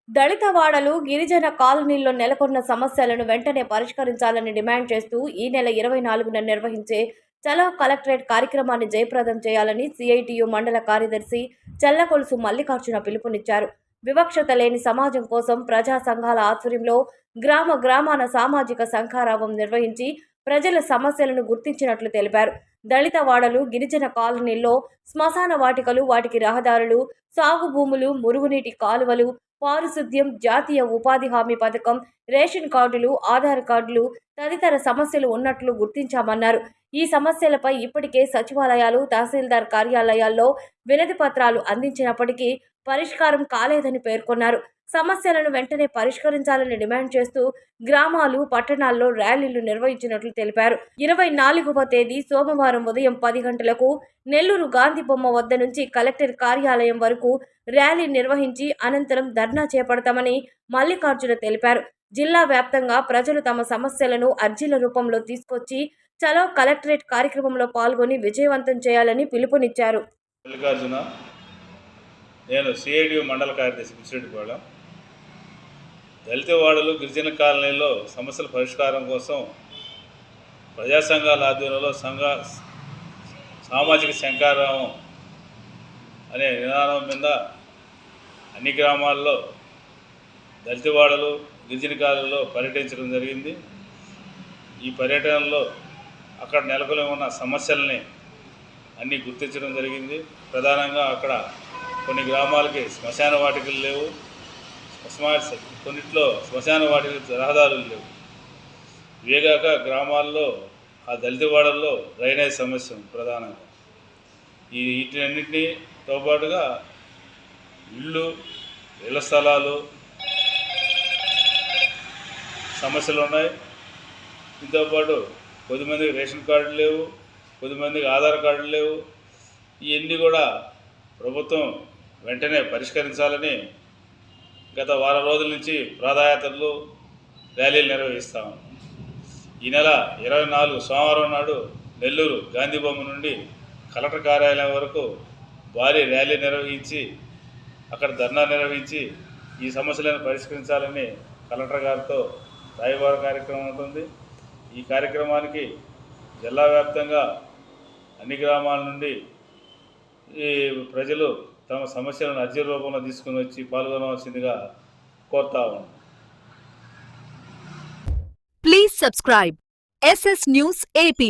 దళిత వాడలు, గిరిజన కాలనీల్లో నెలకొన్న సమస్యలను వెంటనే పరిష్కరించాలని డిమాండ్ చేస్తూ ఈ నెల 24న నిర్వహించే చలో కలెక్టరేట్ కార్యక్రమాన్ని జయప్రదం చేయాలని సిఐటియు మండల కార్యదర్శి చల్లకొలుసు మల్లికార్జున పిలుపునిచ్చారు. వివక్షత లేని సమాజం కోసం ప్రజా సంఘాల ఆధ్వర్యంలో గ్రామాన సామాజిక సంఘారావం నిర్వహించి ప్రజల సమస్యలను గుర్తించినట్లు తెలిపారు. దళిత వాడలు, గిరిజన కాలనీల్లో శ్మశాన వాటికలు, వాటికి రహదారులు, సాగు భూములు, మురుగునీటి కాలువలు, పారిశుద్ధ్యం, జాతీయ ఉపాధి హామీ పథకం, రేషన్ కార్డులు, ఆధార్ కార్డులు తదితర సమస్యలు ఉన్నట్లు గుర్తించామన్నారు. ఈ సమస్యలపై ఇప్పటికే సచివాలయాలు, తహసీల్దార్ కార్యాలయాల్లో వినతి పత్రాలు అందించినప్పటికీ పరిష్కారం కాలేదని పేర్కొన్నారు. సమస్యలను వెంటనే పరిష్కరించాలని డిమాండ్ చేస్తూ గ్రామాలు, పట్టణాల్లో ర్యాలీలు నిర్వహించినట్లు తెలిపారు. 24వ తేదీ సోమవారం ఉదయం 10 గంటలకు నెల్లూరు గాంధీ బొమ్మ వద్ద నుంచి కలెక్టర్ కార్యాలయం వరకు ర్యాలీ నిర్వహించి అనంతరం ధర్నా చేపడతామని మల్లికార్జున తెలిపారు. జిల్లా వ్యాప్తంగా ప్రజలు తమ సమస్యలను అర్జీల రూపంలో తీసుకొచ్చి చలో కలెక్టరేట్ కార్యక్రమంలో పాల్గొని విజయవంతం చేయాలని పిలుపునిచ్చారు. మల్లికార్జున, నేను సిఐటియు మండల కార్యదర్శి పిచ్చిరెడ్డిపాళెం. దళిత వాడలు, గిరిజన కాలనీలో సమస్యల పరిష్కారం కోసం ప్రజా సంఘాల ఆధ్వర్యంలో సామాజిక శంఖారావం అనే నినాదం మీద అన్ని గ్రామాల్లో దళిత వాడలు, గిరిజన కాలనీలో పర్యటించడం జరిగింది. ఈ పర్యటనలో అక్కడ నెలకొని ఉన్న సమస్యల్ని అన్నీ గుర్తించడం జరిగింది. ప్రధానంగా అక్కడ కొన్ని గ్రామాలకి శ్మశాన వాటికలు లేవు, కొన్నిట్లో శ్మశాన వాటికలు రహదారులు లేవు. ఇవేగాక గ్రామాల్లో ఆ దళితవాడల్లో డ్రైనేజ్ సమస్య ప్రధానంగా. వీటన్నిటితో పాటుగా ఇళ్ల స్థలాలు సమస్యలు ఉన్నాయి. దీంతోపాటు కొద్దిమందికి రేషన్ కార్డులు లేవు, కొద్దిమందికి ఆధార్ కార్డులు లేవు. ఇవన్నీ కూడా ప్రభుత్వం వెంటనే పరిష్కరించాలని గత వారం రోజుల నుంచి ప్రాధాన్యతలు ర్యాలీలు నిర్వహిస్తాము. ఈ నెల 24 సోమవారం నాడు నెల్లూరు గాంధీ బొమ్మ నుండి కలెక్టర్ కార్యాలయం వరకు భారీ ర్యాలీ నిర్వహించి అక్కడ ధర్నా నిర్వహించి ఈ సమస్యలను పరిష్కరించాలని కలెక్టర్ గారితో రాయబార కార్యక్రమం ఉంటుంది. ఈ కార్యక్రమానికి జిల్లా వ్యాప్తంగా అన్ని గ్రామాల నుండి ఈ ప్రజలు తమ సమస్యలను అర్జీ రూపంలో తీసుకుని వచ్చి పాల్గొనవలసిందిగా కోరుతా ఉన్నాం. Please subscribe SS News AP.